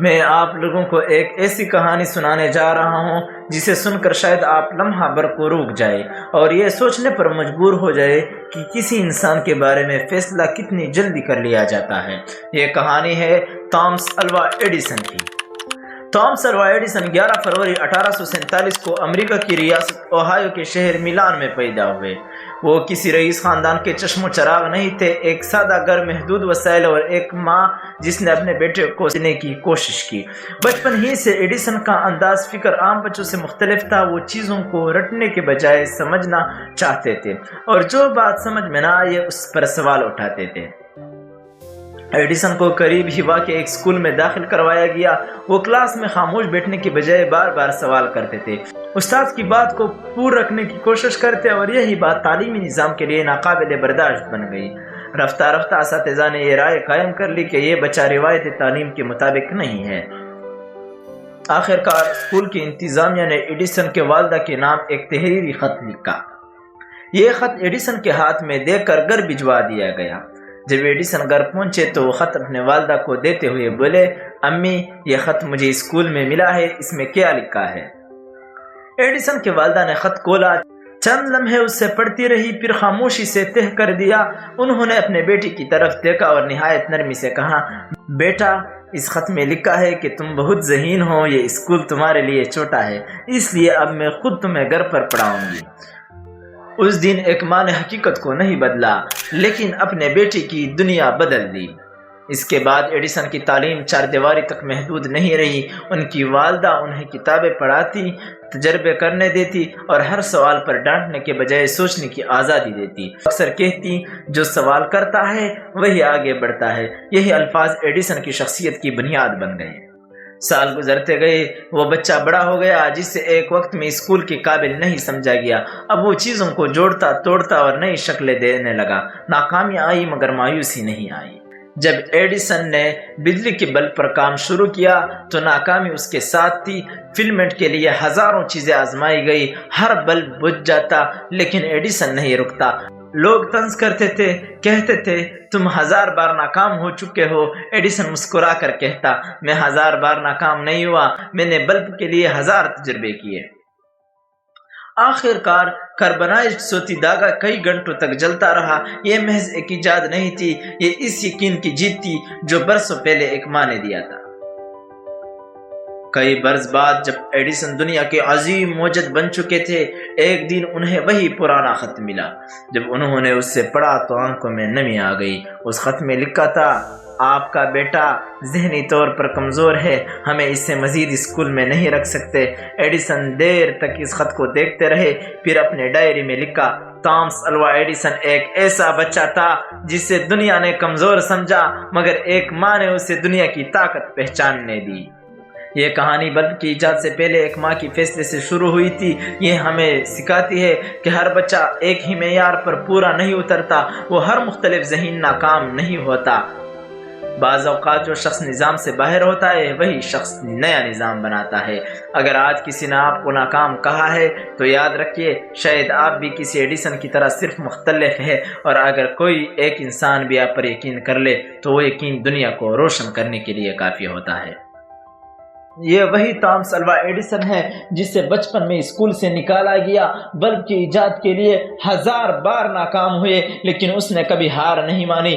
میں آپ لوگوں کو ایک ایسی کہانی سنانے جا رہا ہوں جسے سن کر شاید آپ لمحہ بھر کو رک جائے اور یہ سوچنے پر مجبور ہو جائے کہ کسی انسان کے بارے میں فیصلہ کتنی جلدی کر لیا جاتا ہے۔ یہ کہانی ہے تھامس الوا ایڈیسن کی۔ تھامس الوا ایڈیسن 11 فروری 1847 کو امریکہ کی ریاست اوہایو کے شہر میلان میں پیدا ہوئے۔ وہ کسی رئیس خاندان کے چشم و چراغ نہیں تھے، ایک سادہ گھر، محدود وسائل اور ایک ماں جس نے اپنے بیٹے کو دینے کی کوشش کی۔ بچپن ہی سے ایڈیسن کا انداز فکر عام بچوں سے مختلف تھا۔ وہ چیزوں کو رٹنے کے بجائے سمجھنا چاہتے تھے اور جو بات سمجھ میں نہ آئے اس پر سوال اٹھاتے تھے۔ ایڈیسن کو قریب ہی واقع ایک اسکول میں داخل کروایا گیا۔ وہ کلاس میں خاموش بیٹھنے کی بجائے بار بار سوال کرتے تھے، استاد کی بات کو پور رکھنے کی کوشش کرتے، اور یہی بات تعلیمی نظام کے لیے ناقابل برداشت بن گئی۔ رفتہ رفتہ اساتذہ نے یہ رائے قائم کر لی کہ یہ بچہ روایتی تعلیم کے مطابق نہیں ہے۔ آخرکار اسکول کی انتظامیہ نے ایڈیسن کے والدہ کے نام ایک تحریری خط لکھا۔ یہ خط ایڈیسن کے ہاتھ میں دے کر گھر بھجوا دیا گیا۔ جب ایڈیسن گھر پہنچے تو وہ خط اپنے والدہ کو دیتے ہوئے بولے، امی یہ خط مجھے اسکول میں ملا ہے، اس میں کیا لکھا ہے؟ ایڈیسن کے والدہ نے خط کھولا، چند لمحے اس سے پڑھتی رہی، پھر خاموشی سے تہہ کر دیا۔ انہوں نے اپنے بیٹی کی طرف دیکھا اور نہایت نرمی سے کہا، بیٹا اس خط میں لکھا ہے کہ تم بہت ذہین ہو، یہ اسکول تمہارے لیے چھوٹا ہے، اس لیے اب میں خود تمہیں گھر پر پڑھاؤں گی۔ اس دن ایک ماں نے حقیقت کو نہیں بدلا لیکن اپنے بیٹی کی دنیا بدل دی۔ اس کے بعد ایڈیسن کی تعلیم چار دیواری تک محدود نہیں رہی۔ ان کی والدہ انہیں کتابیں پڑھاتی، تجربے کرنے دیتی اور ہر سوال پر ڈانٹنے کے بجائے سوچنے کی آزادی دیتی۔ اکثر کہتی، جو سوال کرتا ہے وہی آگے بڑھتا ہے۔ یہی الفاظ ایڈیسن کی شخصیت کی بنیاد بن گئے۔ سال گزرتے گئے، وہ بچہ بڑا ہو گیا جسے ایک وقت میں اسکول کے قابل نہیں سمجھا گیا۔ اب وہ چیزوں کو جوڑتا توڑتا اور نئی شکلیں دینے لگا۔ ناکامیاں آئی مگر مایوسی نہیں آئی۔ جب ایڈیسن نے بجلی کے بلب پر کام شروع کیا تو ناکامی اس کے ساتھ تھی۔ فلمنٹ کے لیے ہزاروں چیزیں آزمائی گئی، ہر بلب بجھ جاتا لیکن ایڈیسن نہیں رکتا۔ لوگ طنز کرتے تھے، کہتے تھے تم 1000 بار ناکام ہو چکے ہو۔ ایڈیسن مسکرا کر کہتا، میں 1000 بار ناکام نہیں ہوا، میں نے بلب کے لیے 1000 تجربے کیے۔ آخرکار کاربنائزڈ صوتی دھاگا کئی گھنٹوں تک جلتا رہا۔ یہ محض ایک ایجاد نہیں تھی، یہ اس یقین کی جیت تھی جو برسوں پہلے ایک ماں نے دیا تھا۔ کئی برس بعد جب ایڈیسن دنیا کے عظیم موجد بن چکے تھے، ایک دن انہیں وہی پرانا خط ملا۔ جب انہوں نے اس سے پڑھا تو آنکھوں میں نمی آ گئی۔ اس خط میں لکھا تھا، آپ کا بیٹا ذہنی طور پر کمزور ہے، ہمیں اس سے مزید اسکول میں نہیں رکھ سکتے۔ ایڈیسن دیر تک اس خط کو دیکھتے رہے، پھر اپنے ڈائری میں لکھا، تھامس الوا ایڈیسن ایک ایسا بچہ تھا جسے دنیا نے کمزور سمجھا مگر ایک ماں نے اسے دنیا کی طاقت پہچاننے دی۔ یہ کہانی بلب کی ایجاد سے پہلے ایک ماں کی فیصلے سے شروع ہوئی تھی۔ یہ ہمیں سکھاتی ہے کہ ہر بچہ ایک ہی معیار پر پورا نہیں اترتا، وہ ہر مختلف ذہین ناکام نہیں ہوتا۔ بعض اوقات جو شخص نظام سے باہر ہوتا ہے وہی شخص نیا نظام بناتا ہے۔ اگر آج کسی نے آپ کو ناکام کہا ہے تو یاد رکھیے شاید آپ بھی کسی ایڈیسن کی طرح صرف مختلف ہے، اور اگر کوئی ایک انسان بھی آپ پر یقین کر لے تو وہ یقین دنیا کو روشن کرنے کے لیے کافی ہوتا ہے۔ یہ وہی تھامس الوا ایڈیسن ہے جسے بچپن میں اسکول سے نکالا گیا، بلب کی ایجاد کے لیے 1000 بار ناکام ہوئے لیکن اس نے کبھی ہار نہیں مانی۔